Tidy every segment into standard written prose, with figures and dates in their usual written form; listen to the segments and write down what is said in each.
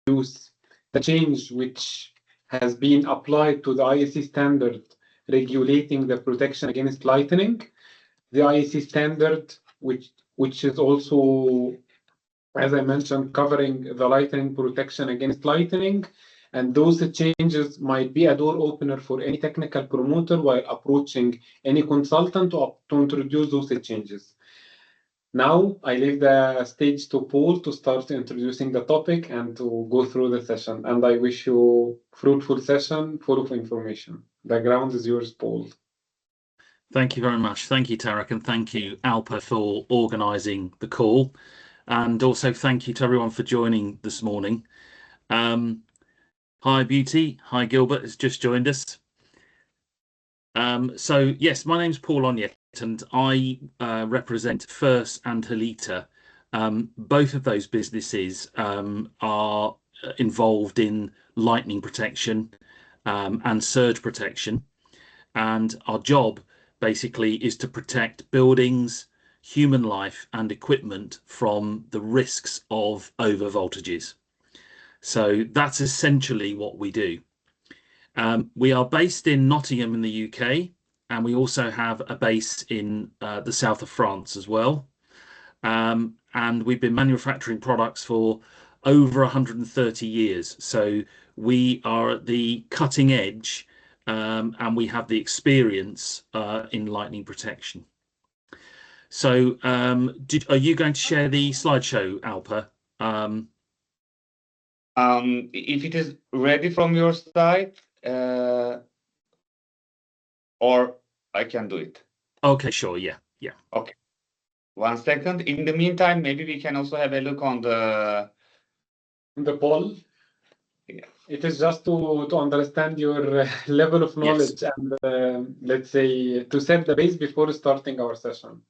introduce the change which has been applied to the IEC standard regulating the protection against lightning. The IEC standard, which is also, as I mentioned, covering the lightning protection against lightning. And those changes might be a door opener for any technical promoter while approaching any consultant to introduce those changes. Now, I leave the stage to Paul to start introducing the topic and to go through the session. And I wish you a fruitful session full of information. The ground is yours, Paul. Thank you very much. Thank you, Tarek, and thank you, Alpa, for organising the call. And also thank you to everyone for joining this morning. Hi, Beauty. Hi, Gilbert has just joined us. So, yes, my name's Paul Onyet, and I represent FIRST and Halita. Both of those businesses are involved in lightning protection and surge protection. And our job basically is to protect buildings, human life and equipment from the risks of over voltages. So that's essentially what we do. We are based in Nottingham in the UK, and we also have a base in the south of France as well. And we've been manufacturing products for over 130 years. So we are at the cutting edge, and we have the experience in lightning protection. So are you going to share the slideshow, Alpa? If it is ready from your side, or I can do it. Okay, sure. Yeah. Okay. 1 second. In the meantime, maybe we can also have a look on the poll. Yeah. It is just to understand your level of knowledge, yes. And let's say to set the base before starting our session.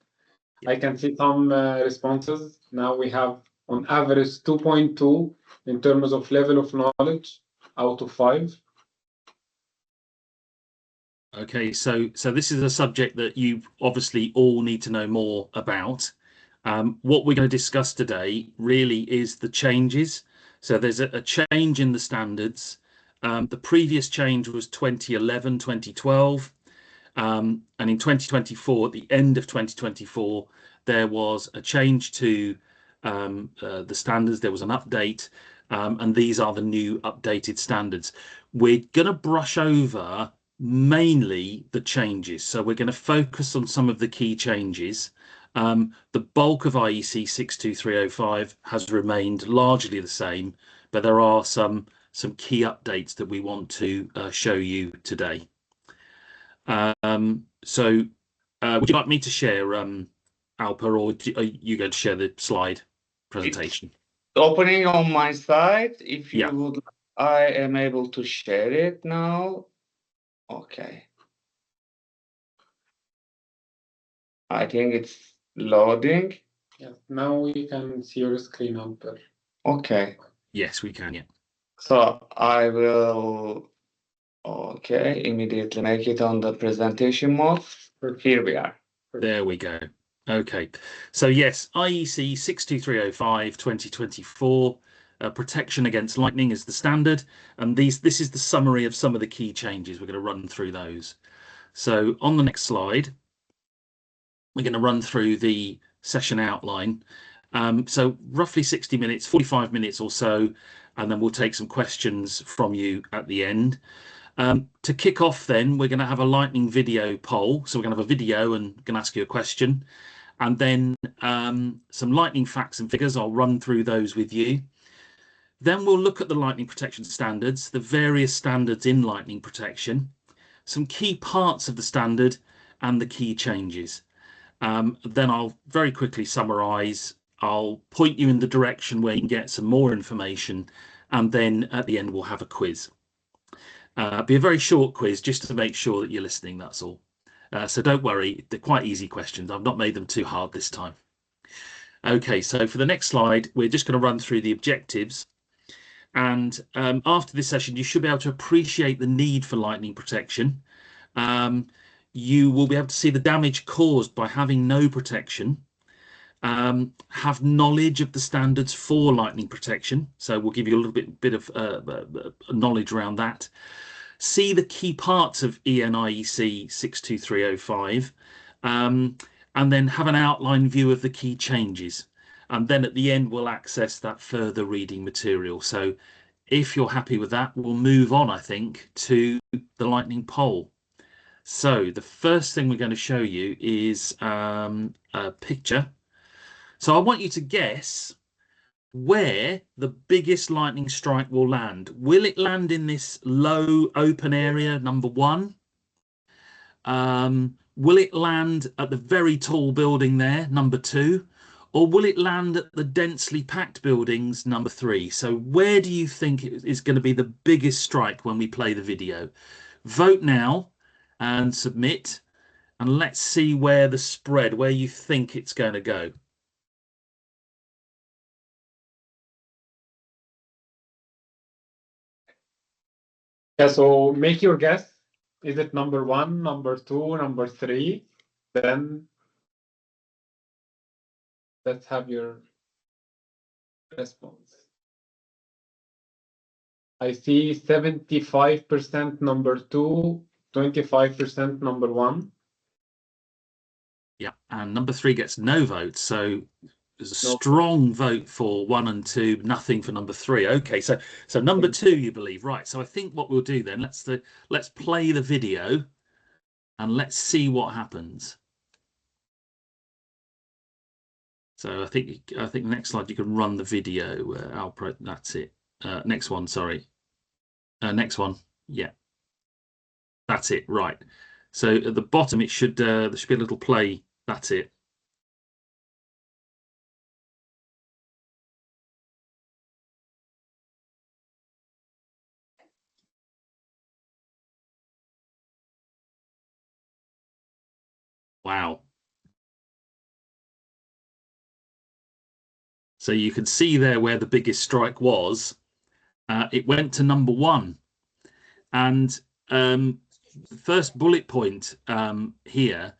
Yeah. I can see some responses. Now we have on average 2.2 in terms of level of knowledge out of 5. Okay, so this is a subject that you obviously all need to know more about. What we're going to discuss today really is the changes. So there's a change in the standards. The previous change was 2011, 2012. And in 2024, at the end of 2024, there was a change to the standards. There was an update, and these are the new updated standards. We're going to brush over mainly the changes. So we're going to focus on some of the key changes. The bulk of IEC 62305 has remained largely the same, but there are some key updates that we want to show you today. So would you like me to share, Alpa, or are you going to share the slide presentation? It's opening on my side. If you would, I am able to share it now. Okay. I think it's loading. Yeah, now we can see your screen, Alpa. Okay. Yes, we can, yeah. So I will, immediately make it on the presentation mode. Here we are. There we go. Okay. So yes, IEC 62305 2024, protection against lightning is the standard. And this is the summary of some of the key changes. We're going to run through those. So on the next slide, we're going to run through the session outline. So roughly 60 minutes, 45 minutes or so, and then we'll take some questions from you at the end. To kick off then, we're going to have a lightning video poll. So we're going to have a video and going to ask you a question. And then some lightning facts and figures. I'll run through those with you. Then we'll look at the lightning protection standards, the various standards in lightning protection, some key parts of the standard and the key changes. Then I'll very quickly summarize. I'll point you in the direction where you can get some more information. And then at the end, we'll have a quiz. Be a very short quiz just to make sure that you're listening, that's all. So don't worry, they're quite easy questions. I've not made them too hard this time. Okay, so for the next slide, we're just going to run through the objectives. And after this session, you should be able to appreciate the need for lightning protection. You will be able to see the damage caused by having no protection. have knowledge of the standards for lightning protection. So we'll give you a little bit of knowledge around that. See the key parts of EN IEC 62305, and then have an outline view of the key changes. And then at the end, we'll access that further reading material. So if you're happy with that, we'll move on, I think, to the lightning poll. So the first thing we're going to show you is a picture. So I want you to guess where the biggest lightning strike will land. Will it land in this low open area, number 1? Will it land at the very tall building there, number 2? Or will it land at the densely packed buildings, number 3? So where do you think is going to be the biggest strike when we play the video? Vote now and submit, and let's see where the spread, where you think it's going to go. Yeah, so make your guess. Is it number 1, number 2, number 3? Then let's have your response. I see 75% number 2, 25% number 1. Yeah, and number 3 gets no vote. So there's a strong vote for 1 and 2, nothing for number 3. Okay, so number 2, you believe, right? So I think what we'll do then, let's play the video and let's see what happens. So I think next slide you can run the video. Alpro, that's it. Next one, sorry. Next one, yeah, that's it. Right. So at the bottom it should there should be a little play. That's it. Wow. So you can see there where the biggest strike was. It went to number 1. And the first bullet point here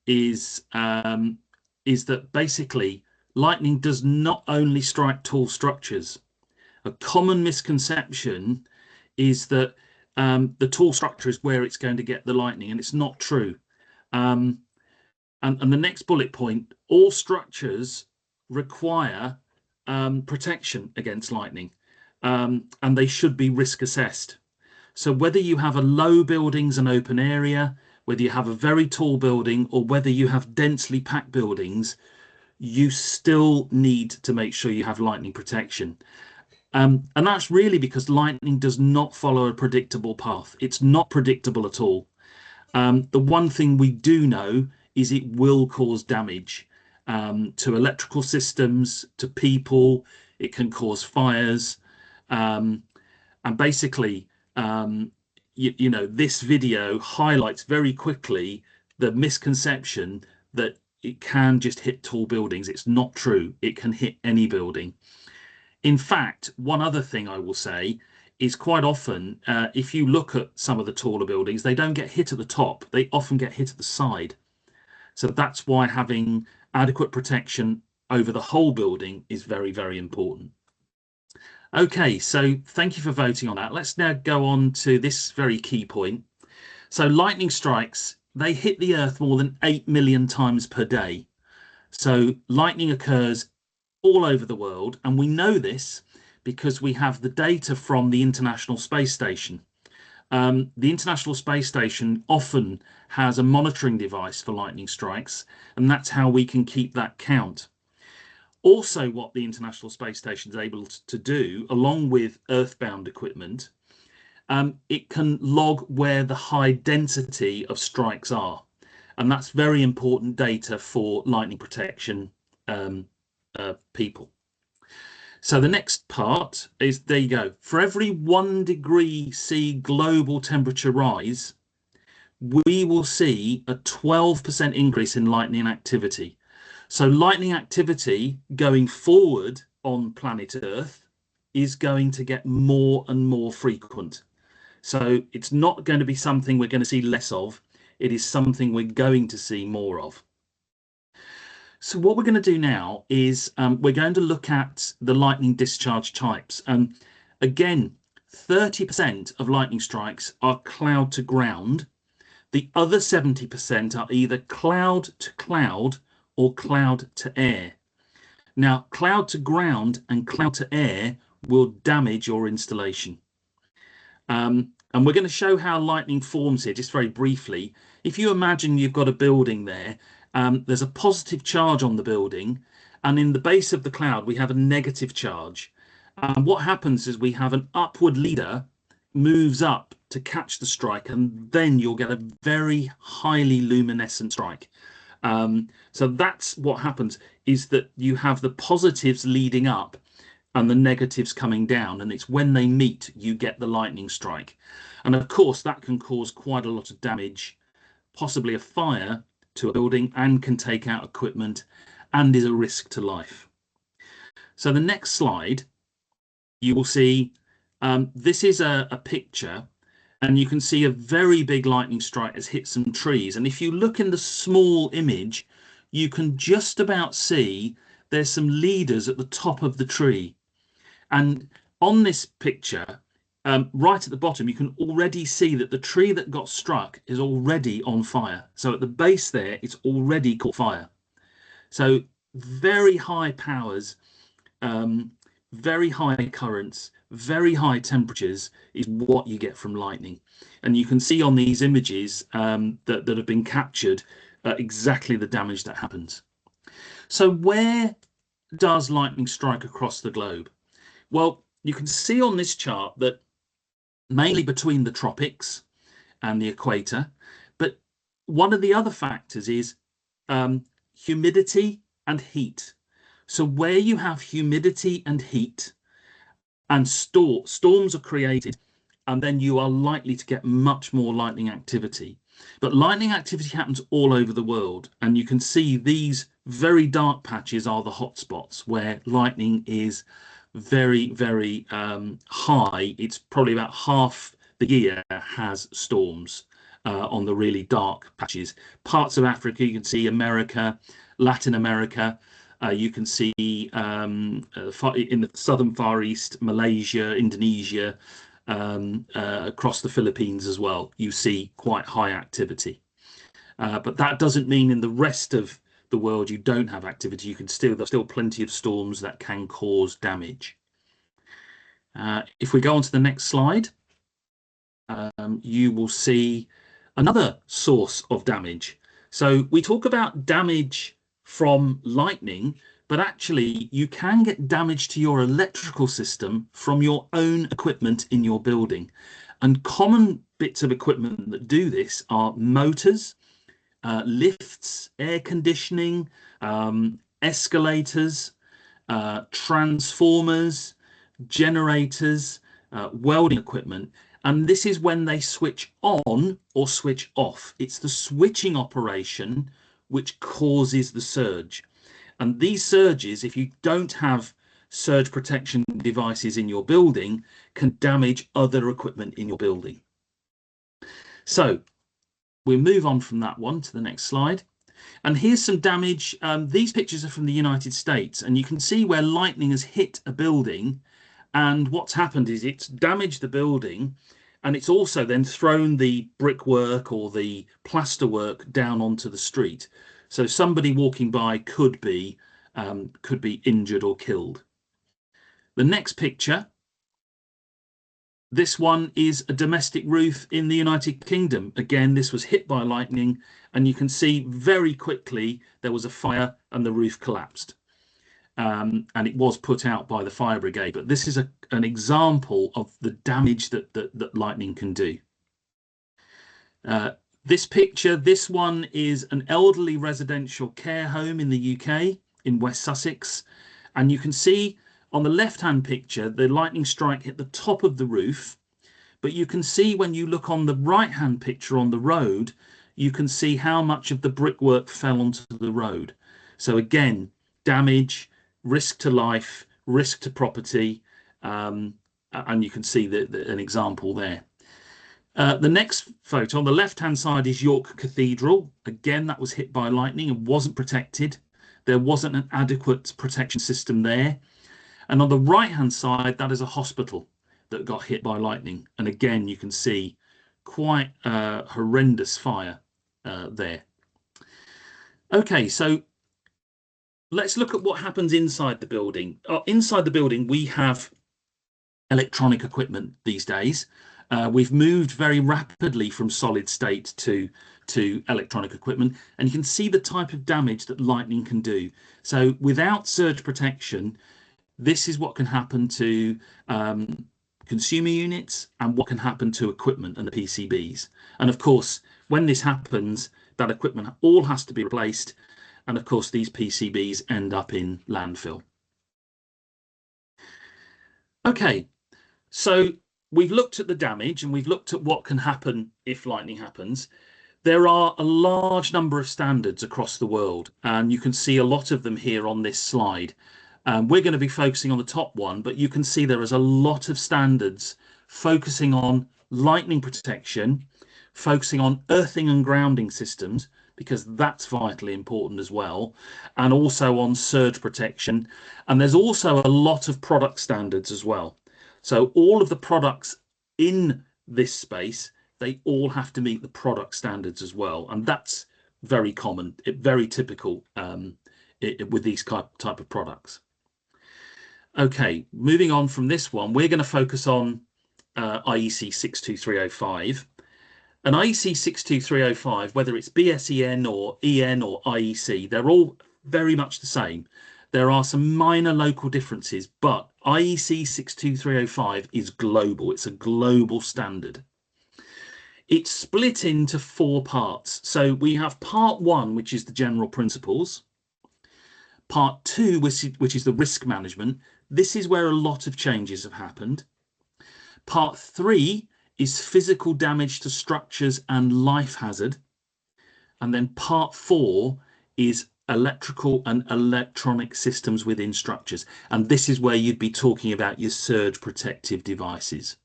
is that basically lightning does not only strike tall structures. A common misconception is that the tall structure is where it's going to get the lightning, and it's not true. And the next bullet point, all structures require protection against lightning, and they should be risk assessed. So whether you have a low buildings and open area, whether you have a very tall building, or whether you have densely packed buildings, you still need to make sure you have lightning protection. And that's really because lightning does not follow a predictable path. It's not predictable at all. The one thing we do know is it will cause damage to electrical systems, to people. It can cause fires. And basically, you know, this video highlights very quickly the misconception that it can just hit tall buildings. It's not true. It can hit any building. In fact, one other thing I will say is quite often, if you look at some of the taller buildings, they don't get hit at the top. They often get hit at the side. So that's why having adequate protection over the whole building is very, very important. Okay, so thank you for voting on that. Let's now go on to this very key point. So lightning strikes, they hit the Earth more than 8 million times per day. So lightning occurs all over the world, and we know this because we have the data from the International Space Station. The International Space Station often has a monitoring device for lightning strikes, and that's how we can keep that count. Also, what the International Space Station is able to do, along with earthbound equipment, it can log where the high density of strikes are. And that's very important data for lightning protection people. So the next part is, there you go. For every 1 degree C global temperature rise, we will see a 12% increase in lightning activity. So lightning activity going forward on planet Earth is going to get more and more frequent. So it's not going to be something we're going to see less of. It is something we're going to see more of. So what we're going to do now is we're going to look at the lightning discharge types. And again, 30% of lightning strikes are cloud to ground. The other 70% are either cloud to cloud or cloud to air. Now, cloud to ground and cloud to air will damage your installation. And we're going to show how lightning forms here, just very briefly. If you imagine you've got a building there, there's a positive charge on the building, and in the base of the cloud, we have a negative charge. And what happens is we have an upward leader moves up to catch the strike, and then you'll get a very highly luminescent strike. So that's what happens, is that you have the positives leading up and the negatives coming down, and it's when they meet you get the lightning strike. And of course that can cause quite a lot of damage, possibly a fire to a building, and can take out equipment and is a risk to life. So the next slide, you will see this is a picture, and you can see a very big lightning strike has hit some trees. And if you look in the small image, you can just about see there's some leaders at the top of the tree. And on this picture, right at the bottom, you can already see that the tree that got struck is already on fire. So at the base there, it's already caught fire. So very high powers, very high currents, very high temperatures is what you get from lightning. And you can see on these images that have been captured exactly the damage that happens. So where does lightning strike across the globe? Well, you can see on this chart that mainly between the tropics and the equator, but one of the other factors is humidity and heat. So where you have humidity and heat and storms are created, and then you are likely to get much more lightning activity. But lightning activity happens all over the world, and you can see these very dark patches are the hot spots where lightning is very, very high. It's probably about half the year has storms on the really dark patches. Parts of Africa, you can see America, Latin America, you can see in the southern Far East, Malaysia, Indonesia, across the Philippines as well, you see quite high activity. But that doesn't mean in the rest of the world you don't have activity. You can there's still plenty of storms that can cause damage. If we go on to the next slide, you will see another source of damage. So we talk about damage from lightning, but actually you can get damage to your electrical system from your own equipment in your building. And common bits of equipment that do this are motors, lifts, air conditioning, escalators, transformers, generators, welding equipment. And this is when they switch on or switch off. It's the switching operation which causes the surge. And these surges, if you don't have surge protection devices in your building, can damage other equipment in your building. So we'll move on from that one to the next slide. And here's some damage. These pictures are from the United States, and you can see where lightning has hit a building. And what's happened is it's damaged the building, and it's also then thrown the brickwork or the plasterwork down onto the street. So somebody walking by could be injured or killed. The next picture, this one is a domestic roof in the United Kingdom. Again, this was hit by lightning, and you can see very quickly there was a fire and the roof collapsed. And it was put out by the fire brigade. But this is an example of the damage that lightning can do. This picture, this one is an elderly residential care home in the UK, in West Sussex. And you can see on the left-hand picture, the lightning strike hit the top of the roof. But you can see when you look on the right-hand picture on the road, you can see how much of the brickwork fell onto the road. So again, damage, risk to life, risk to property, and you can see an example there. The next photo on the left-hand side is York Cathedral. Again, that was hit by lightning and wasn't protected. there wasn't an adequate protection system there. And on the right-hand side, that is a hospital that got hit by lightning. And again, you can see quite a horrendous fire there. Okay, so let's look at what happens inside the building. Inside the building, we have electronic equipment these days. We've moved very rapidly from solid state to electronic equipment, and you can see the type of damage that lightning can do. So without surge protection, this is what can happen to consumer units and what can happen to equipment and the PCBs. And of course, when this happens, that equipment all has to be replaced. And of course, these PCBs end up in landfill. Okay, so we've looked at the damage and we've looked at what can happen if lightning happens. There are a large number of standards across the world, and you can see a lot of them here on this slide. We're going to be focusing on the top one, but you can see there is a lot of standards focusing on lightning protection, focusing on earthing and grounding systems, because that's vitally important as well, and also on surge protection. And there's also a lot of product standards as well. So all of the products in this space, they all have to meet the product standards as well. And that's very common, very typical with these type of products. Okay, moving on from this one, we're going to focus on IEC 62305. And IEC 62305, whether it's BSEN or EN or IEC, they're all very much the same. There are some minor local differences, but IEC 62305 is global. It's a global standard. It's split into 4 parts. So we have part 1, which is the general principles. Part 2, which is the risk management. This is where a lot of changes have happened. Part 3 is physical damage to structures and life hazard. And then part 4 is electrical and electronic systems within structures. And this is where you'd be talking about your surge protective devices.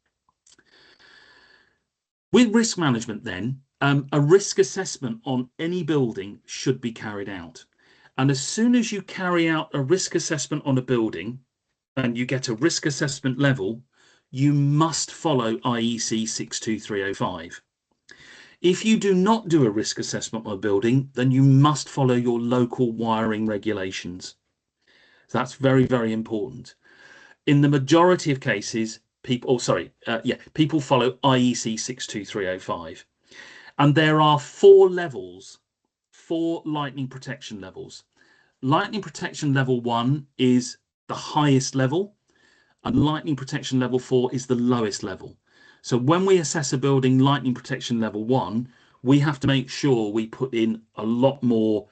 With risk management then, a risk assessment on any building should be carried out. And as soon as you carry out a risk assessment on a building and you get a risk assessment level, you must follow IEC 62305. If you do not do a risk assessment on a building, then you must follow your local wiring regulations. So that's very, very important. In the majority of cases, people follow IEC 62305. And there are 4 levels, 4 lightning protection levels. Lightning protection level 1 is the highest level, and lightning protection level 4 is the lowest level. So when we assess a building lightning protection level 1, we have to make sure we put in a lot more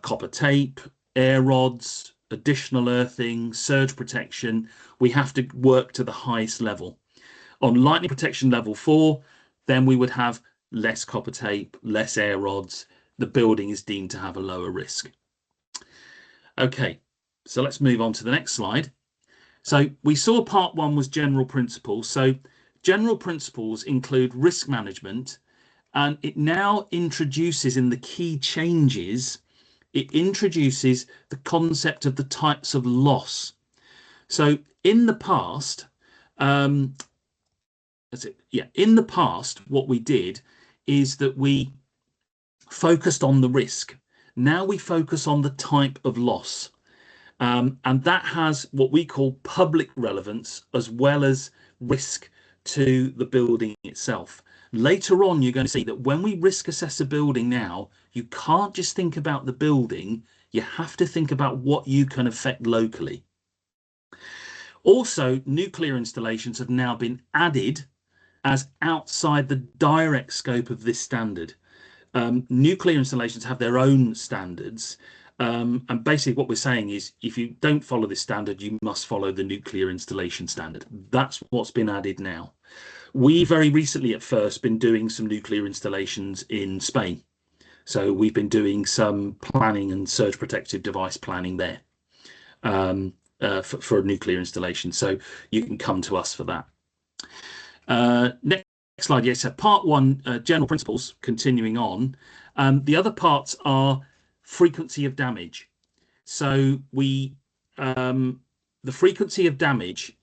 copper tape, air rods, additional earthing, surge protection. We have to work to the highest level. On lightning protection level 4, then we would have less copper tape, less air rods. The building is deemed to have a lower risk. Okay, so let's move on to the next slide. So we saw part 1 was general principles. So general principles include risk management, and it now introduces in the key changes, it introduces the concept of the types of loss. So in the past, in the past, what we did is that we focused on the risk. Now we focus on the type of loss. And that has what we call public relevance as well as risk to the building itself. Later on, you're going to see that when we risk assess a building now, you can't just think about the building, you have to think about what you can affect locally. Also, nuclear installations have now been added as outside the direct scope of this standard. Nuclear installations have their own standards. And basically what we're saying is if you don't follow this standard, you must follow the nuclear installation standard. That's what's been added now. We very recently at first been doing some nuclear installations in Spain. So we've been doing some planning and surge protective device planning there for a nuclear installation. So you can come to us for that. Next slide. Yes, so part 1, general principles, continuing on. The other parts are frequency of damage. So the frequency of damage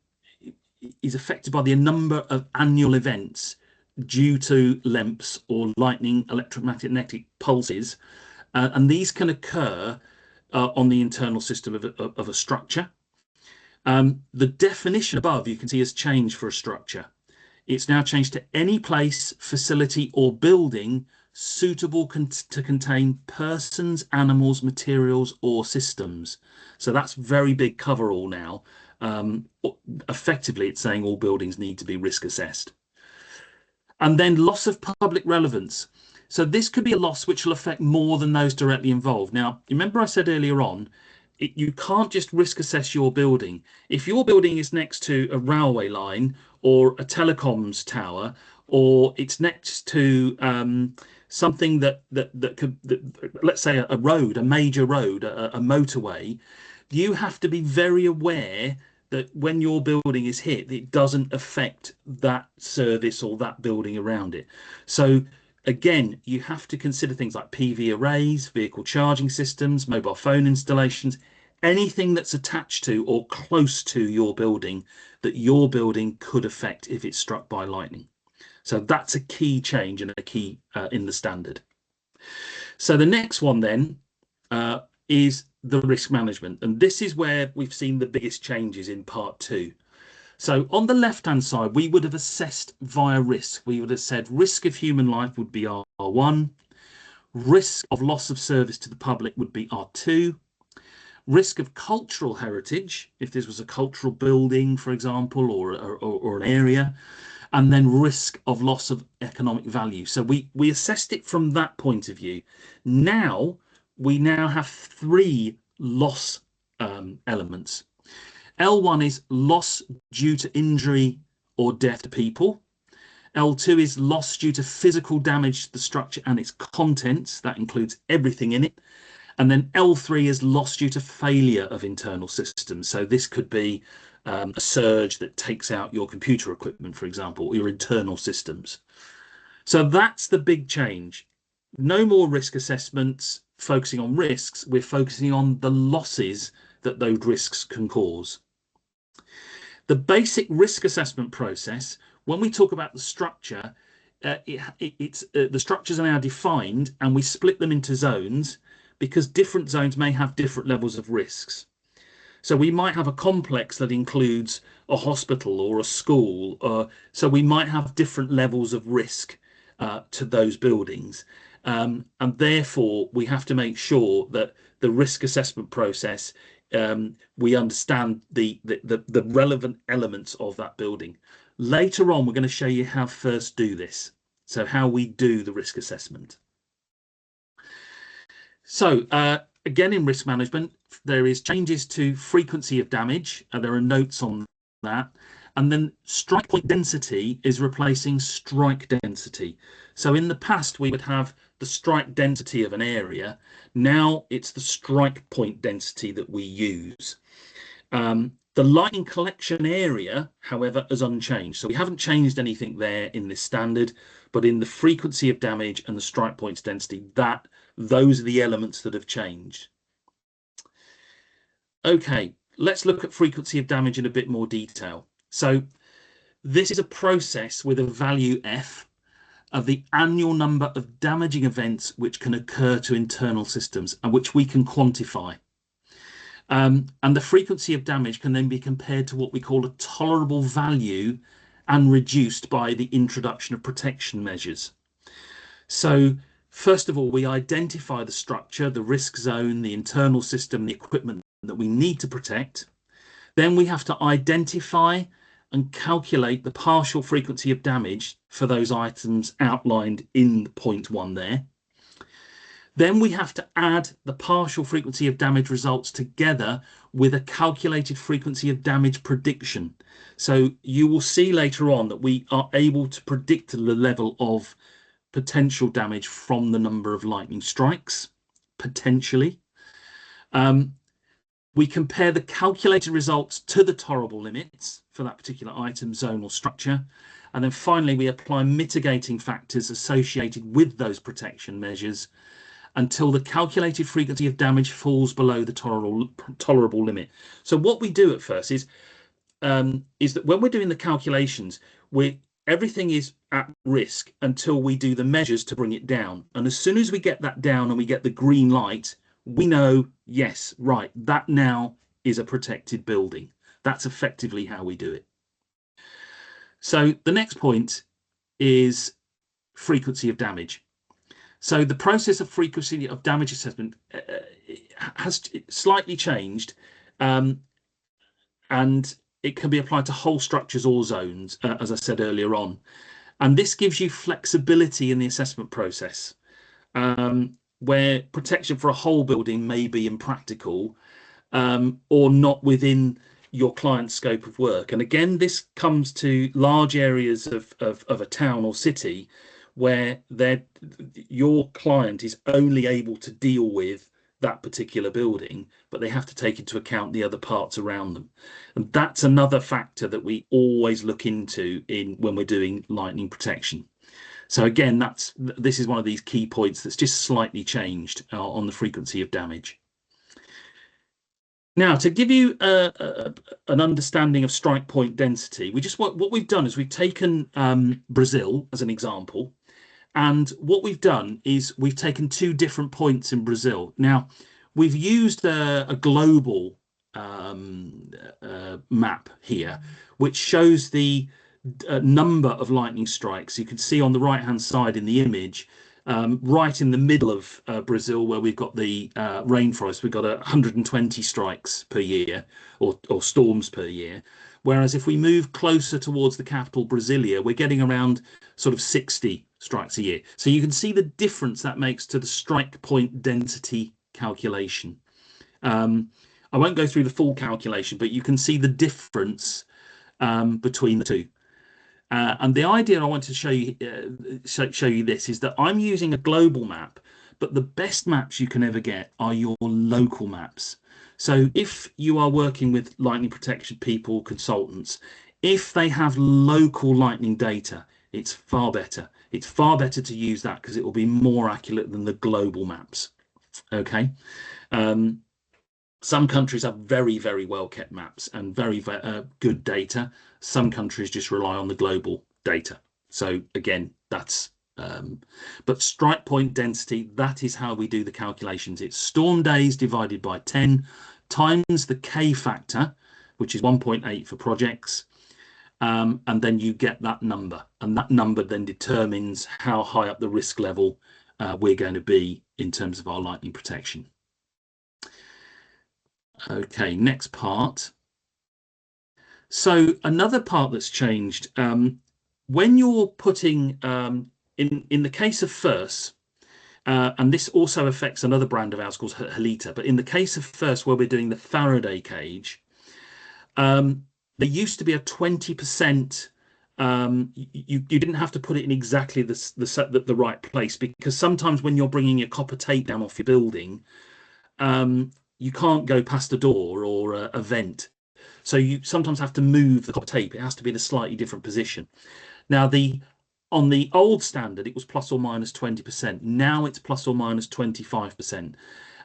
is affected by the number of annual events due to LEMPs or lightning electromagnetic pulses, and these can occur on the internal system of a structure. The definition above you can see has changed for a structure. It's now changed to any place, facility or building suitable to contain persons, animals, materials or systems. So that's very big coverall now. Effectively, it's saying all buildings need to be risk assessed. And then loss of public relevance. So this could be a loss which will affect more than those directly involved. Now, remember I said earlier on, you can't just risk assess your building. If your building is next to a railway line or a telecoms tower, or it's next to something that could, let's say a road, a major road, a motorway, you have to be very aware that when your building is hit, it doesn't affect that service or that building around it. So again, you have to consider things like PV arrays, vehicle charging systems, mobile phone installations, anything that's attached to or close to your building that your building could affect if it's struck by lightning. So that's a key change and a key in the standard. So the next one then is the risk management. And this is where we've seen the biggest changes in part 2. So on the left-hand side, we would have assessed via risk. We would have said risk of human life would be R1. Risk of loss of service to the public would be R2. Risk of cultural heritage, if this was a cultural building, for example, or an area. And then risk of loss of economic value. So we assessed it from that point of view. Now, we now have 3 loss elements. L1 is loss due to injury or death to people. L2 is loss due to physical damage to the structure and its contents. That includes everything in it. And then L3 is loss due to failure of internal systems. So this could be a surge that takes out your computer equipment, for example, or your internal systems. So that's the big change. No more risk assessments focusing on risks. We're focusing on the losses that those risks can cause. The basic risk assessment process, when we talk about the structure, the structures are now defined and we split them into zones because different zones may have different levels of risks. So we might have a complex that includes a hospital or a school, so we might have different levels of risk to those buildings. And therefore, we have to make sure that the risk assessment process, we understand the relevant elements of that building. Later on, we're going to show you how first do this. So how we do the risk assessment. So again, in risk management, there is changes to frequency of damage, and there are notes on that. And then strike point density is replacing strike density. So in the past, we would have the strike density of an area. Now it's the strike point density that we use. The lightning collection area, however, is unchanged. So we haven't changed anything there in this standard, but in the frequency of damage and the strike points density, those are the elements that have changed. Okay, let's look at frequency of damage in a bit more detail. So this is a process with a value F of the annual number of damaging events which can occur to internal systems and which we can quantify. And the frequency of damage can then be compared to what we call a tolerable value and reduced by the introduction of protection measures. So first of all, we identify the structure, the risk zone, the internal system, the equipment that we need to protect. Then we have to identify and calculate the partial frequency of damage for those items outlined in point 1 there. Then we have to add the partial frequency of damage results together with a calculated frequency of damage prediction. So you will see later on that we are able to predict the level of potential damage from the number of lightning strikes, potentially. We compare the calculated results to the tolerable limits for that particular item, zone or structure. And then finally, we apply mitigating factors associated with those protection measures. until the calculated frequency of damage falls below the tolerable limit. So what we do at first is that when we're doing the calculations, everything is at risk until we do the measures to bring it down. And as soon as we get that down and we get the green light, we know, yes, right, that now is a protected building. That's effectively how we do it. So the next point is frequency of damage. So the process of frequency of damage assessment has slightly changed, and it can be applied to whole structures or zones, as I said earlier on. And this gives you flexibility in the assessment process, where protection for a whole building may be impractical or not within your client's scope of work. And again, this comes to large areas of a town or city where your client is only able to deal with that particular building, but they have to take into account the other parts around them. And that's another factor that we always look into when we're doing lightning protection. So again, this is one of these key points that's just slightly changed on the frequency of damage. Now, to give you an understanding of strike point density, what we've done is we've taken Brazil as an example. And what we've done is we've taken two different points in Brazil. Now, we've used a global map here, which shows the number of lightning strikes. You can see on the right-hand side in the image, right in the middle of Brazil, where we've got the rainforest, we've got 120 strikes per year, or storms per year. Whereas if we move closer towards the capital, Brasilia, we're getting around sort of 60 strikes a year. So you can see the difference that makes to the strike point density calculation. I won't go through the full calculation, but you can see the difference between the two. And the idea I want to show you this is that I'm using a global map, but the best maps you can ever get are your local maps. So if you are working with lightning protection people, consultants, if they have local lightning data, it's far better. It's far better to use that because it will be more accurate than the global maps. Okay. Some countries have very, very well kept maps and very good data. Some countries just rely on the global data. So again, that's but strike point density, that is how we do the calculations. It's storm days divided by 10 times the K factor, which is 1.8 for projects. And then you get that number, and that number then determines how high up the risk level we're going to be in terms of our lightning protection. Okay, next part. So another part that's changed, when you're putting, in the case of FIRS, and this also affects another brand of ours called Halita, but in the case of FIRS, where we're doing the Faraday cage, there used to be a 20%, you didn't have to put it in exactly the right place, because sometimes when you're bringing your copper tape down off your building, you can't go past a door or a vent. So you sometimes have to move the copper tape. It has to be in a slightly different position. Now, on the old standard, it was plus or minus 20%. Now it's plus or minus 25%.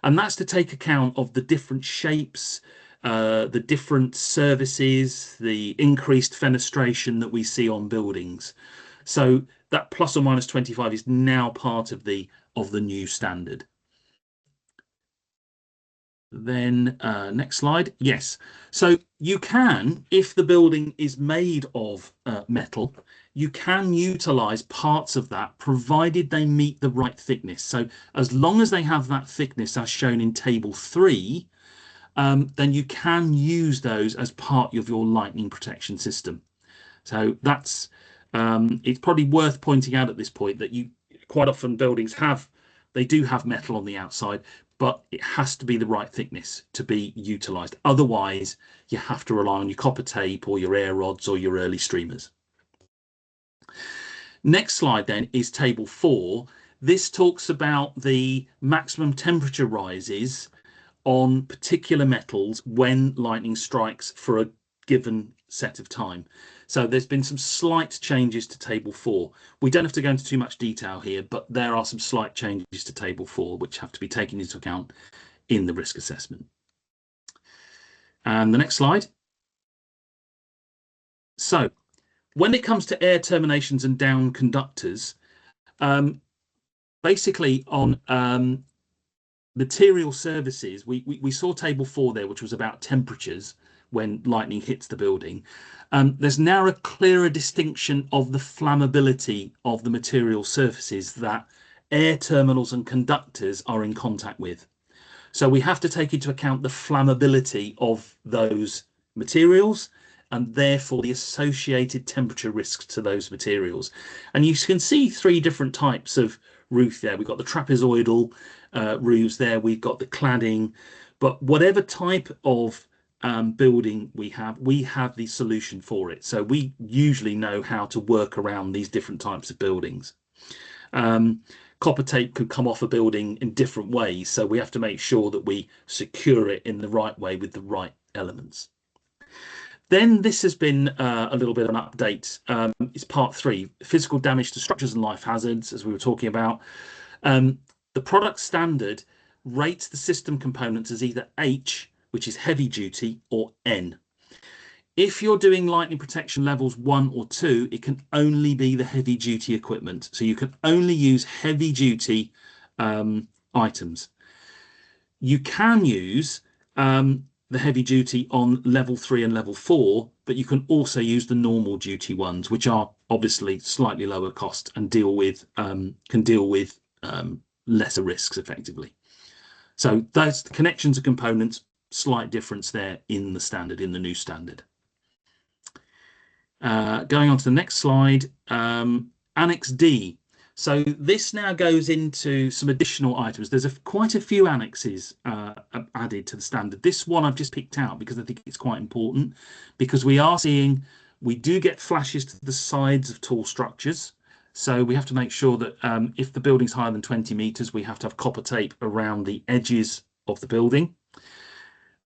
And that's to take account of the different shapes, the different services, the increased fenestration that we see on buildings. So that plus or minus 25 is now part of the new standard. Then next slide. Yes. So you can, if the building is made of metal, you can utilize parts of that provided they meet the right thickness. So as long as they have that thickness as shown in table 3, then you can use those as part of your lightning protection system. So that's it's probably worth pointing out at this point that quite often buildings do have metal on the outside, but it has to be the right thickness to be utilized. Otherwise, you have to rely on your copper tape or your air rods or your early streamers. Next slide then is table 4. This talks about the maximum temperature rises on particular metals when lightning strikes for a given set of time. So there's been some slight changes to table 4. We don't have to go into too much detail here, but there are some slight changes to table 4 which have to be taken into account in the risk assessment. And the next slide. So when it comes to air terminations and down conductors, basically on material services, we saw table 4 there, which was about temperatures when lightning hits the building. There's now a clearer distinction of the flammability of the material surfaces that air terminals and conductors are in contact with. So we have to take into account the flammability of those materials and therefore the associated temperature risks to those materials. And you can see 3 different types of roof there. We've got the trapezoidal roofs there, we've got the cladding, but whatever type of building we have the solution for it. So we usually know how to work around these different types of buildings. Copper tape could come off a building in different ways, so we have to make sure that we secure it in the right way with the right elements. Then this has been a little bit of an update. It's part 3, physical damage to structures and life hazards, as we were talking about. The product standard rates the system components as either H, which is heavy duty, or N. If you're doing lightning protection levels 1 or 2, it can only be the heavy duty equipment. So you can only use heavy duty items. You can use the heavy duty on level 3 and level 4, but you can also use the normal duty ones, which are obviously slightly lower cost and can deal with lesser risks effectively. So those connections and components, slight difference there in the standard, in the new standard. Going on to the next slide, Annex D. So this now goes into some additional items. There's quite a few annexes added to the standard. This one I've just picked out because I think it's quite important, because we do get flashes to the sides of tall structures. So we have to make sure that if the building's higher than 20 meters, we have to have copper tape around the edges of the building.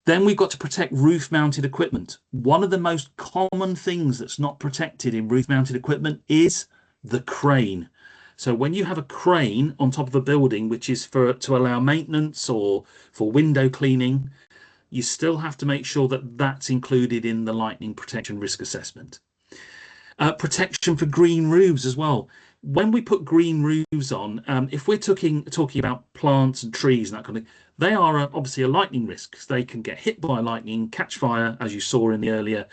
Then we've got to protect roof-mounted equipment. One of the most common things that's not protected in roof-mounted equipment is the crane. So when you have a crane on top of a building, which is to allow maintenance or for window cleaning, you still have to make sure that that's included in the lightning protection risk assessment. Protection for green roofs as well. When we put green roofs on, if we're talking about plants and trees and that kind of thing, they are obviously a lightning risk. They can get hit by lightning, catch fire, as you saw in the earlier,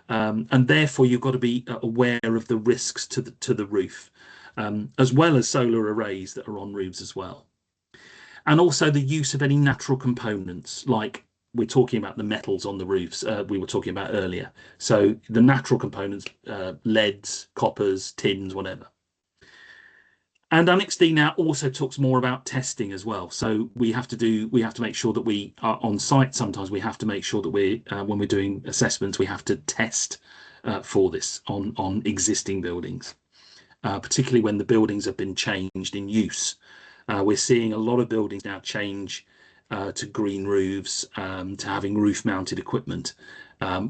and therefore you've got to be aware of the risks to the roof, as well as solar arrays that are on roofs as well. And also the use of any natural components, like we're talking about the metals on the roofs we were talking about earlier. So the natural components, leads, coppers, tins, whatever. And Annex D now also talks more about testing as well. So we have to make sure that we are on site. Sometimes we have to make sure that when we're doing assessments, we have to test for this on existing buildings, particularly when the buildings have been changed in use. We're seeing a lot of buildings now change to green roofs, to having roof mounted equipment,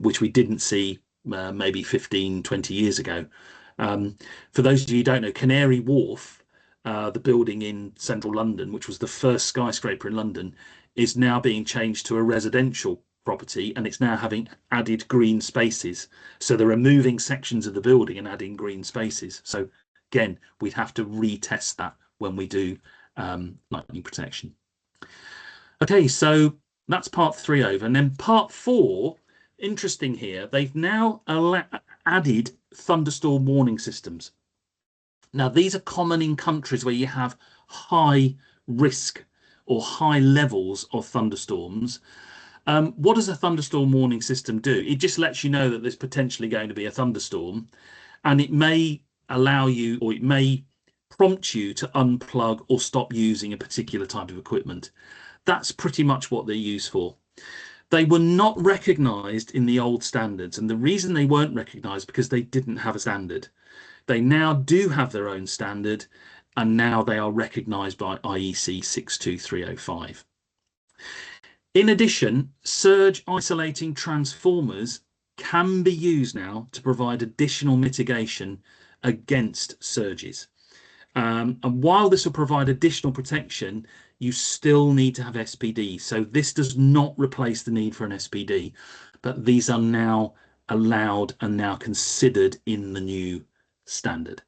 which we didn't see maybe 15, 20 years ago. For those of you who don't know, Canary Wharf, the building in central London, which was the first skyscraper in London, is now being changed to a residential property, and it's now having added green spaces. So they're removing sections of the building and adding green spaces. So again, we'd have to retest that when we do lightning protection. Okay, so that's part 3 over. And then part 4, interesting here, they've now added thunderstorm warning systems. Now, these are common in countries where you have high risk or high levels of thunderstorms. What does a thunderstorm warning system do? It just lets you know that there's potentially going to be a thunderstorm, and it may allow you, or it may prompt you to unplug or stop using a particular type of equipment. That's pretty much what they're used for. They were not recognised in the old standards, and the reason they weren't recognised because they didn't have a standard. They now do have their own standard, and now they are recognised by IEC 62305. In addition, surge isolating transformers can be used now to provide additional mitigation against surges. And while this will provide additional protection, you still need to have SPD. So this does not replace the need for an SPD, but these are now allowed and now considered in the new standard.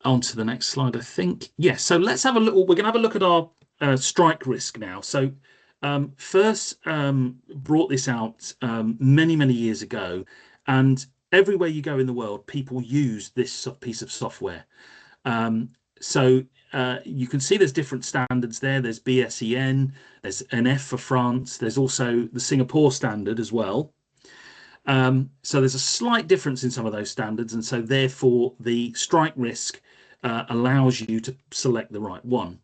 On to the next slide, I think. Yes, so let's have a look. We're going to have a look at our strike risk now. So first brought this out many years ago, and everywhere you go in the world, people use this piece of software. So you can see there's different standards there. There's BSEN, there's NF for France, there's also the Singapore standard as well. So there's a slight difference in some of those standards, and so therefore the strike risk allows you to select the right one.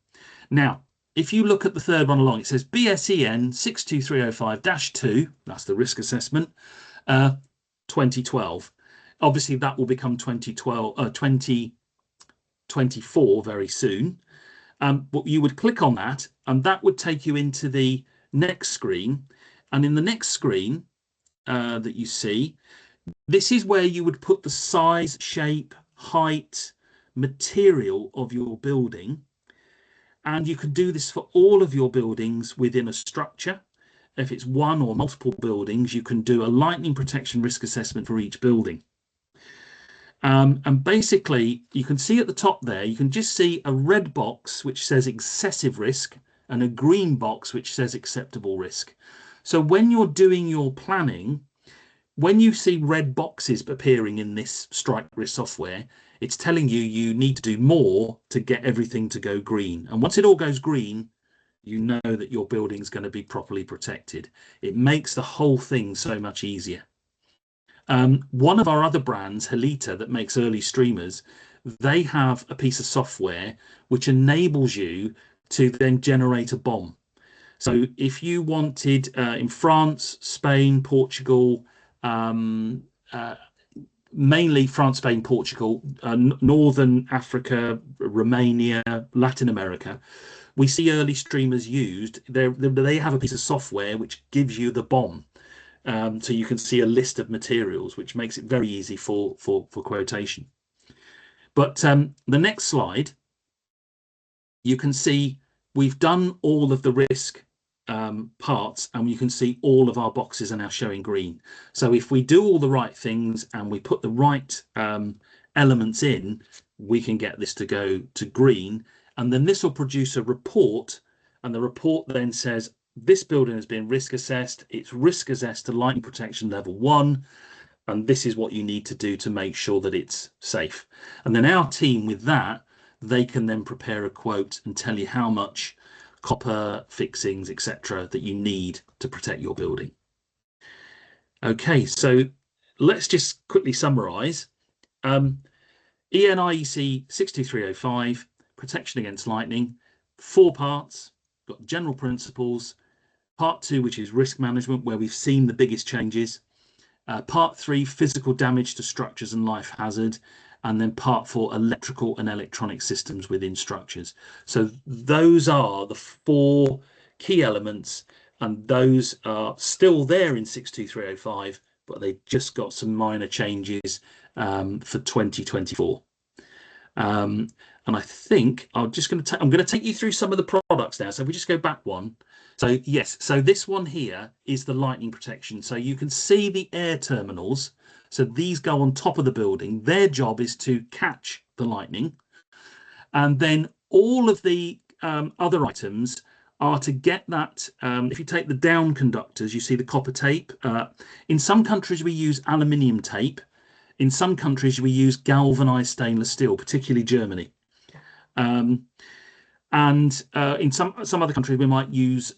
Now, if you look at the third one along, it says BSEN 62305-2, that's the risk assessment, 2012. Obviously, that will become 2024 very soon. But you would click on that, and that would take you into the next screen. And in the next screen that you see, this is where you would put the size, shape, height, material of your building. And you can do this for all of your buildings within a structure. If it's one or multiple buildings, you can do a lightning protection risk assessment for each building. And basically, you can see at the top there, you can just see a red box which says excessive risk and a green box which says acceptable risk. So when you're doing your planning, when you see red boxes appearing in this strike risk software, it's telling you you need to do more to get everything to go green. And once it all goes green, you know that your building's going to be properly protected. It makes the whole thing so much easier. One of our other brands, Helita, that makes early streamers, they have a piece of software which enables you to then generate a bomb. So if you wanted in France, Spain, Portugal, mainly France, Spain, Portugal, Northern Africa, Romania, Latin America, we see early streamers used. They have a piece of software which gives you the bomb. So you can see a list of materials, which makes it very easy for quotation. But the next slide, you can see we've done all of the risk parts, and you can see all of our boxes are now showing green. So if we do all the right things and we put the right elements in, we can get this to go to green, and then this will produce a report, and the report then says this building has been risk assessed. It's risk assessed to lightning protection level 1, and this is what you need to do to make sure that it's safe. And then our team with that, they can then prepare a quote and tell you how much copper fixings, etc., that you need to protect your building. Okay, so let's just quickly summarize. IEC 62305, protection against lightning, 4 parts, got general principles. Part 2, which is risk management, where we've seen the biggest changes. Part 3, physical damage to structures and life hazard. And then part 4, electrical and electronic systems within structures. So those are the 4 key elements, and those are still there in 62305, but they've just got some minor changes for 2024. And I think I'm going to take you through some of the products now. So if we just go back one. So yes, so this one here is the lightning protection. So you can see the air terminals. So these go on top of the building. Their job is to catch the lightning. And then all of the other items are to get that. If you take the down conductors, you see the copper tape. In some countries, we use aluminium tape. In some countries, we use galvanized stainless steel, particularly Germany. And in some other countries, we might use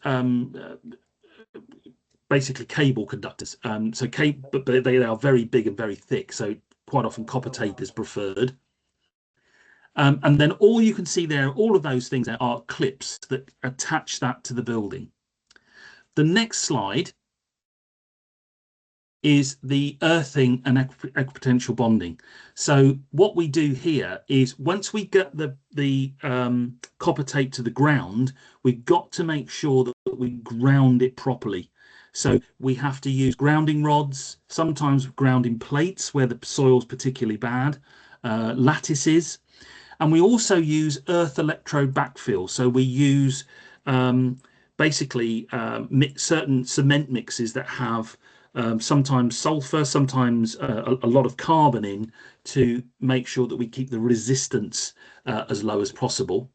basically cable conductors. But they are very big and very thick. So quite often copper tape is preferred. And then all you can see there, all of those things there are clips that attach that to the building. The next slide is the earthing and equipotential bonding. So what we do here is once we get the copper tape to the ground, we've got to make sure that we ground it properly. So we have to use grounding rods, sometimes grounding plates where the soil's particularly bad, lattices. And we also use earth electrode backfill. So we use basically certain cement mixes that have sometimes sulfur, sometimes a lot of carbon in, to make sure that we keep the resistance as low as possible.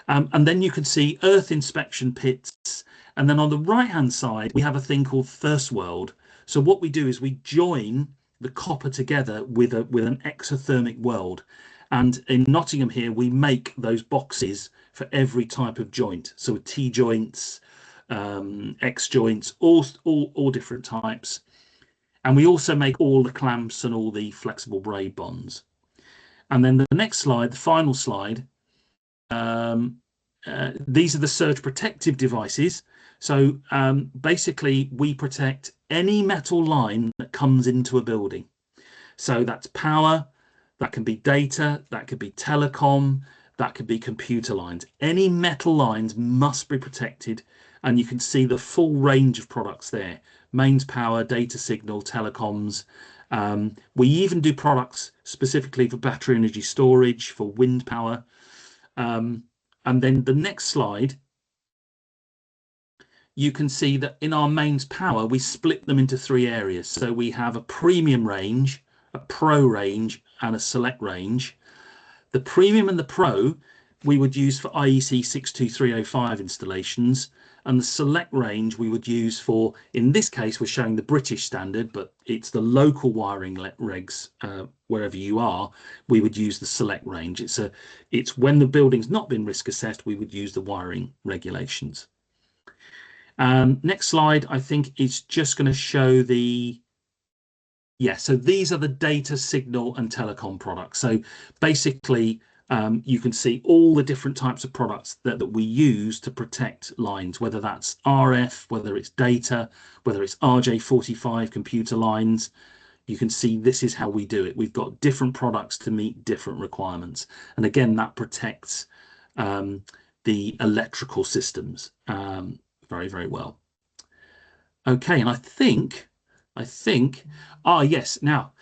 And then you can see earth inspection pits. And then on the right hand side, we have a thing called First Weld. So what we do is we join the copper together with an exothermic weld. And in Nottingham here, we make those boxes for every type of joint. So T joints, X joints, all different types. And we also make all the clamps and all the flexible braid bonds. And then the next slide, the final slide, these are the surge protective devices. So basically, we protect any metal line that comes into a building. So that's power, that can be data, that could be telecom, that could be computer lines. Any metal lines must be protected, and you can see the full range of products there. Mains power, data signal, telecoms. We even do products specifically for battery energy storage, for wind power. And then the next slide, you can see that in our mains power, we split them into 3 areas. So we have a premium range, a pro range, and a select range. The premium and the pro we would use for IEC 62305 installations, and the select range we would use for, in this case, we're showing the British standard, but it's the local wiring regs wherever you are. We would use the select range. It's when the building's not been risk assessed, we would use the wiring regulations. Next slide, I think it's just going to show the, so these are the data, signal and telecom products. So basically, you can see all the different types of products that we use to protect lines, whether that's RF, whether it's data, whether it's RJ45 computer lines. You can see this is how we do it. We've got different products to meet different requirements. And again, that protects the electrical systems very, very well. Okay, and I think, yes, now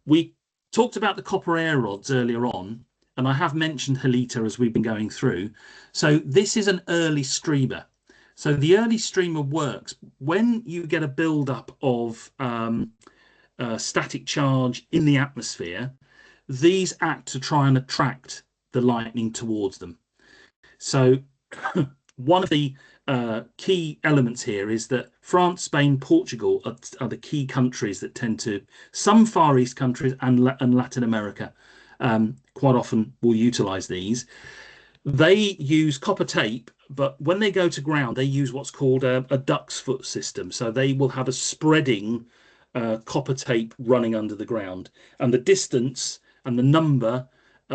we talked about the copper air rods earlier on, and I have mentioned Helita as we've been going through. So this is an early streamer. So the early streamer works when you get a buildup of static charge in the atmosphere. These act to try and attract the lightning towards them. So one of the key elements here is that France, Spain, Portugal are the key countries that tend to, some Far East countries and Latin America quite often will utilize these. They use copper tape, but when they go to ground, they use what's called a duck's foot system. So they will have a spreading copper tape running under the ground, and the distance and the number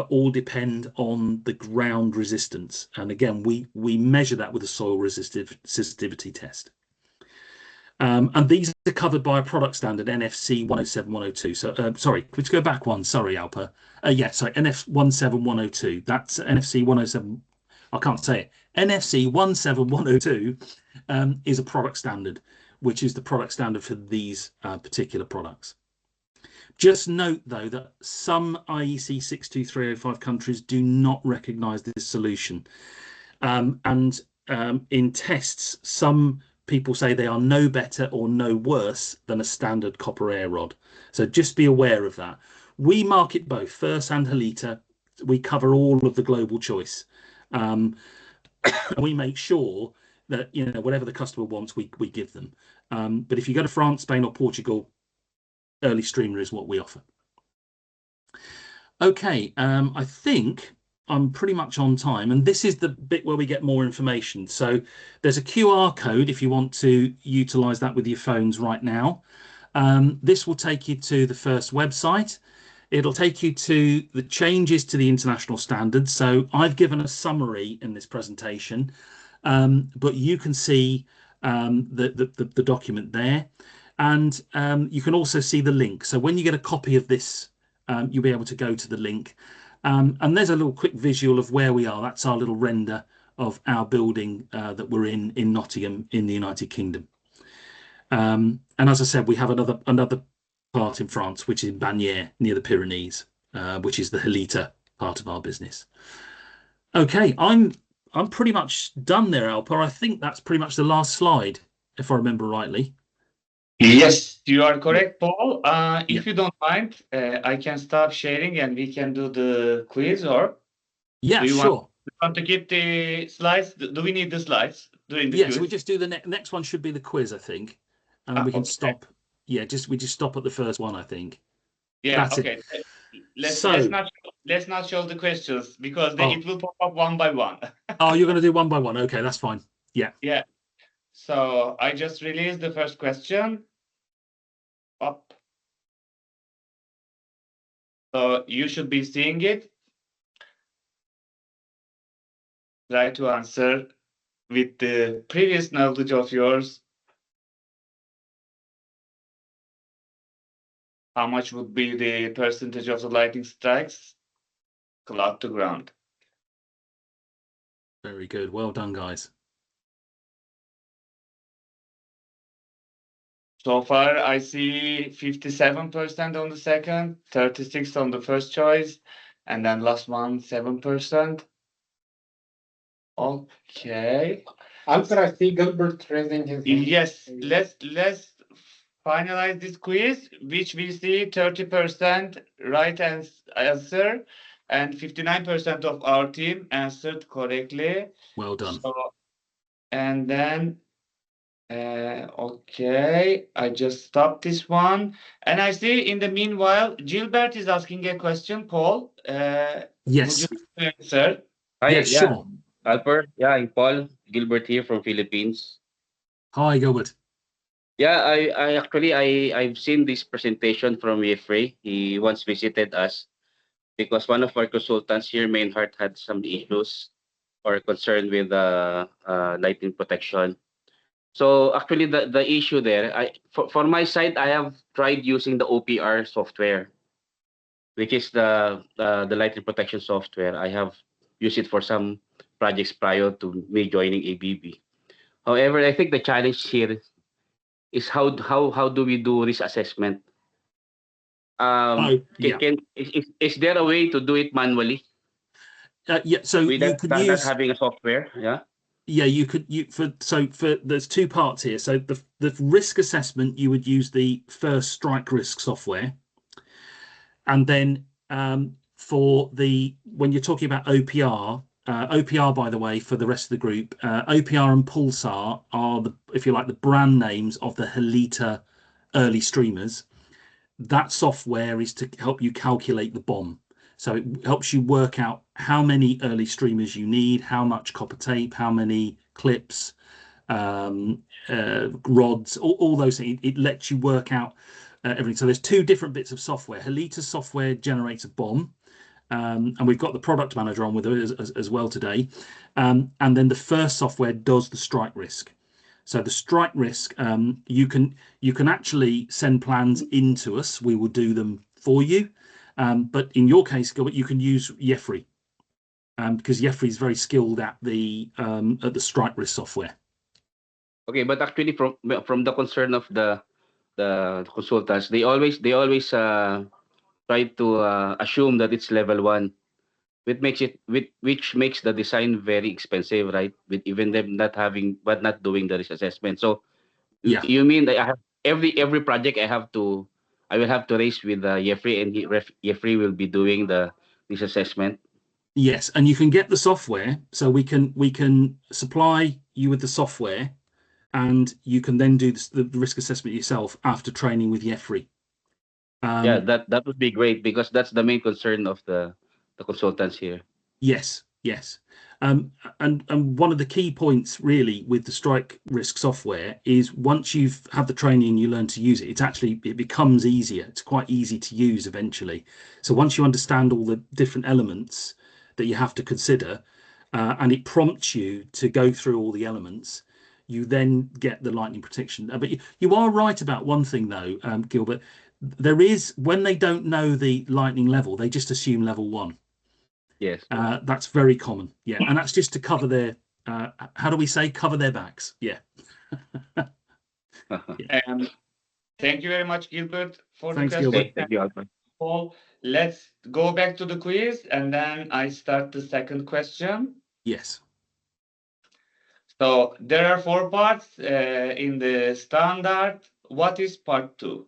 all depend on the ground resistance. And again, we measure that with a soil resistivity test. And these are covered by a product standard, NFC 107-102. So, sorry, could you go back one? Sorry, Alpa. Sorry, NF 17102. That's NFC 107. I can't say it. NFC 17102 is a product standard, which is the product standard for these particular products. Just note, though, that some IEC 62305 countries do not recognise this solution. In tests, some people say they are no better or no worse than a standard copper air rod. So just be aware of that. We market both, First and Helita. We cover all of the global choice. We make sure that, whatever the customer wants, we give them. But if you go to France, Spain or Portugal, early streamer is what we offer. Okay, I think I'm pretty much on time, and this is the bit where we get more information. So there's a QR code if you want to utilize that with your phones right now. This will take you to the First website. It'll take you to the changes to the international standards. So I've given a summary in this presentation, but you can see the document there. And you can also see the link. So when you get a copy of this, you'll be able to go to the link. And there's a little quick visual of where we are. That's our little render of our building that we're in Nottingham in the United Kingdom. And as I said, we have another part in France, which is in Bagnères, near the Pyrenees, which is the Helita part of our business. Okay, I'm pretty much done there, Alper. I think that's pretty much the last slide, if I remember rightly. Yes, you are correct, Paul. If you don't mind, I can stop sharing and we can do the quiz, or Yeah, do you sure. want to keep the slides? Do we need the slides during the Yes, quiz? we just do the next one should be the quiz, I think, and then we can Okay. stop. Yeah, we just stop at the first one, I think. Yeah, That's okay. it. Let's So, not show the questions because oh, it will pop up one by one. oh, you're going to do one by one. Okay, that's fine. Yeah. Yeah. So I just released the first question. Up. So you should be seeing it. Try to answer with the previous knowledge of yours. How much would be the percentage of the lightning strikes cloud to ground? Very good. Well done, guys. So far, I see 57% on the second, 36% on the first choice, and then last one, 7%. Okay. Alper, I see Gilbert raising his hand. Yes, let's finalize this quiz, which we see 30% right answer, and 59% of our team answered correctly. Well done. So, and then, okay, I just stopped this one. And I see in the meanwhile, Gilbert is asking a question, Paul. Yes. Would you like to answer? Hi, Yes, yeah, sure. Alper. Yeah, I'm Paul Gilbert here from Philippines. Hi, Gilbert. Yeah, I've seen this presentation from Jeffrey. He once visited us because one of our consultants here, Mainhart, had some issues or concern with lightning protection. So actually, the issue there, for my side, I have tried using the OPR software, which is the lightning protection software. I have used it for some projects prior to me joining ABB. However, I think the challenge here is how do we do risk assessment? Yeah. Is there a way to do it manually Yeah. So you could not use having a software? Yeah. Yeah, there's two parts here. So the risk assessment, you would use the first strike risk software, and then for when you're talking about OPR, OPR, by the way, for the rest of the group, OPR and Pulsar are if you like, the brand names of the Helita early streamers. That software is to help you calculate the BOM. So it helps you work out how many early streamers you need, how much copper tape, how many clips, rods, all those things. It lets you work out everything. So there's two different bits of software. Helita software generates a BOM, and we've got the product manager on with us as well today. And then the first software does the strike risk. So the strike risk, you can actually send plans into us. We will do them for you. But in your case, Gilbert, you can use Jeffrey, because Jeffrey is very skilled at the strike risk software. Okay, but actually, from the concern of the consultants, they always try to assume that it's level 1. Which makes the design very expensive, right? With even them not doing the risk assessment. So Yeah. you mean that I have every project I will have to raise with Jeffrey, and Jeffrey will be doing the risk assessment? Yes, and you can get the software, so we can supply you with the software, and you can then do the risk assessment yourself after training with Jeffrey. Yeah, that would be great, because that's the main concern of the consultants here. Yes. And one of the key points really with the strike risk software is once you've had the training and you learn to use it, it becomes easier. It's quite easy to use eventually. So once you understand all the different elements that you have to consider, and it prompts you to go through all the elements, you then get the lightning protection. But you are right about one thing though, Gilbert. There is, when they don't know the lightning level, they just assume level 1. Yes. That's very common. Yeah, and that's just to cover their how do we say, cover their backs? Yeah. Thank you very much, Gilbert, for Thanks, the Gilbert. question. Thank you, Alfred. Paul, let's go back to the quiz and then I start the second question. Yes. So there are 4 parts in the standard. What is part 2?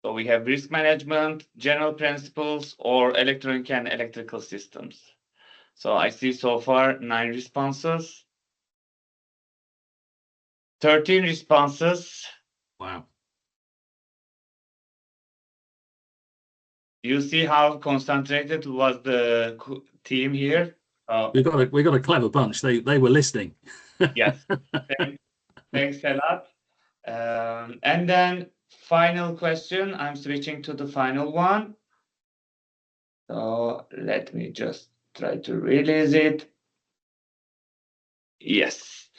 So we have risk management, general principles, or electronic and electrical systems. So I see so far 9 responses, 13 responses. Wow. You see how concentrated was the team here? We got a clever bunch. They were listening. Yes. Thanks a lot. And then final question. I'm switching to the final one. So let me just try to release it. Yes.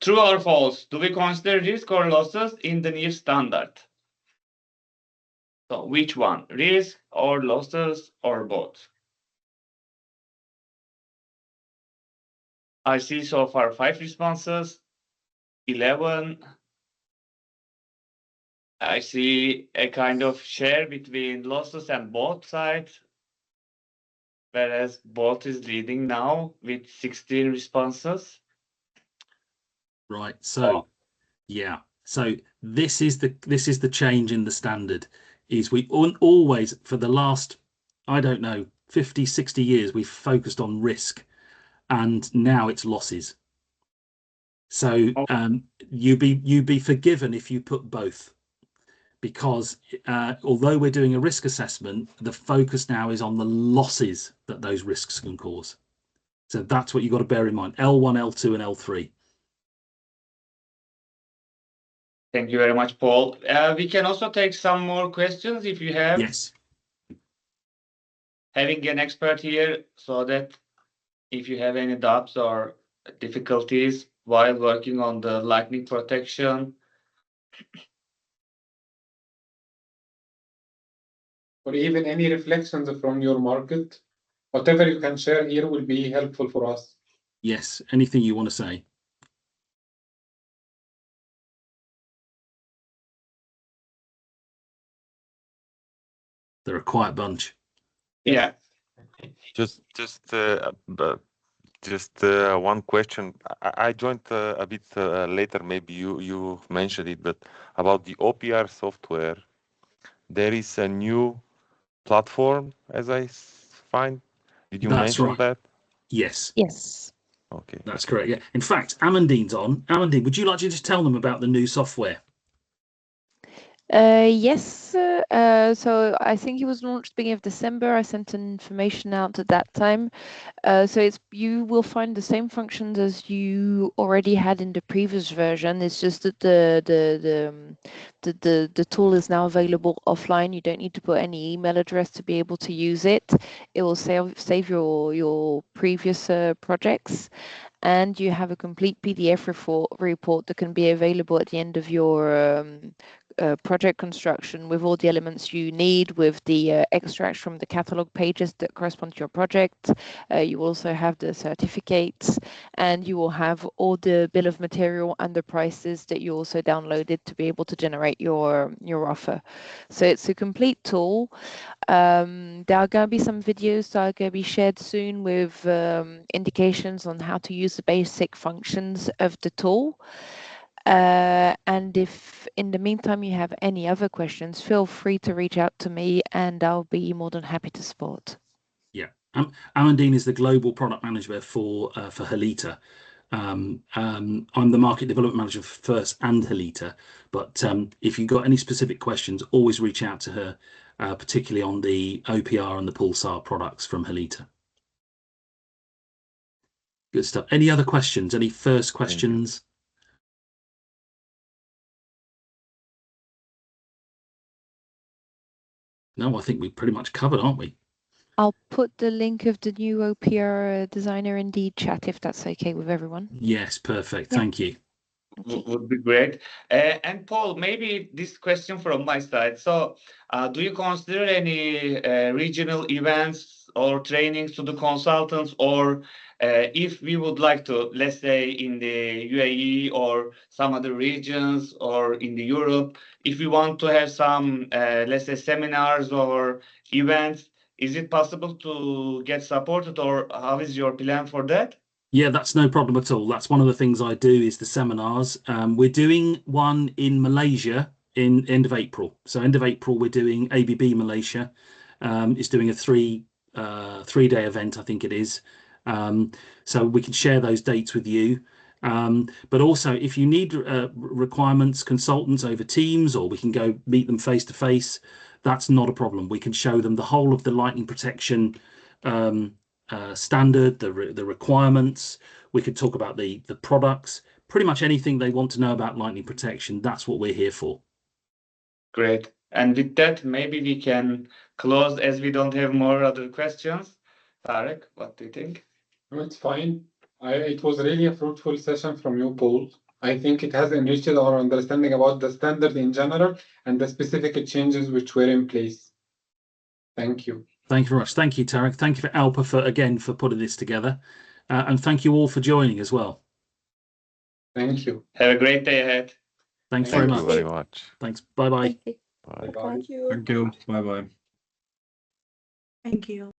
True or false? Do we consider risk or losses in the new standard? So which one? Risk or losses or both? I see so far 5 responses, 11. I see a kind of share between losses and both sides, whereas both is leading now with 16 responses. Right. So, yeah. So this is the change in the standard. Is we always, for the last, I don't know, 50, 60 years, we've focused on risk, and now it's losses. So you be forgiven if you put both, because although we're doing a risk assessment, the focus now is on the losses that those risks can cause. So that's what you've got to bear in mind. L1, L2, and L3. Thank you very much, Paul. We can also take some more questions if you have. Yes. Having an expert here, so that if you have any doubts or difficulties while working on the lightning protection, or even any reflections from your market, whatever you can share here will be helpful for us. Yes. Anything you want to say? They're a quiet bunch. Yeah. Just one question. I joined a bit later. Maybe you mentioned it, but about the OPR software, there is a new platform, as I find. Did you That's mention right. that? Yes. Yes. Okay. That's correct. Yeah. In fact, Amandine's on. Amandine, would you like to just tell them about the new software? Yes. So I think it was launched beginning of December. I sent information out at that time. So you will find the same functions as you already had in the previous version. It's just that the tool is now available offline. You don't need to put any email address to be able to use it. It will save your previous projects. And you have a complete PDF report that can be available at the end of your project construction with all the elements you need, with the extracts from the catalog pages that correspond to your project. You also have the certificates, and you will have all the bill of material and the prices that you also downloaded to be able to generate your offer. So it's a complete tool. There are going to be some videos that are going to be shared soon with indications on how to use the basic functions of the tool. And if in the meantime you have any other questions, feel free to reach out to me and I'll be more than happy to support. Yeah. Amandine is the global product manager for Helita. I'm the market development manager for First and Helita, but if you've got any specific questions, always reach out to her, particularly on the OPR and the Pulsar products from Helita. Good stuff. Any other questions? Any first questions? No, I think we pretty much covered, aren't we? I'll put the link of the new OPR designer Indeed chat if that's okay with everyone. Yes, perfect. Yeah. Thank you. Would be great. And Paul, maybe this question from my side. So, do you consider any regional events or trainings to the consultants, or if we would like to, let's say in the UAE or some other regions or in the Europe, if we want to have some, let's say seminars or events, is it possible to get supported, or how is your plan for that? Yeah, that's no problem at all. That's one of the things I do is the seminars. We're doing one in Malaysia in end of April. So end of April, we're doing ABB Malaysia. It's doing a three-day event, I think it is. So we can share those dates with you. But also, if you need requirements, consultants over Teams, or we can go meet them face to face, that's not a problem. We can show them the whole of the lightning protection standard, the requirements. We could talk about the products, pretty much anything they want to know about lightning protection. That's what we're here for. Great. And with that, maybe we can close as we don't have more other questions. Tarek, what do you think? No, it's fine. It was really a fruitful session from you, Paul. I think it has enriched our understanding about the standard in general and the specific changes which were in place. Thank you. Thank you very much. Thank you, Tarek. Thank you for Alpa for putting this together. And thank you all for joining as well. Thank you. Have a great day ahead. Thanks Thank very you much. very much. Thanks. Bye-bye. Bye. Bye-bye. Thank you. Thank you. Bye bye. Thank you.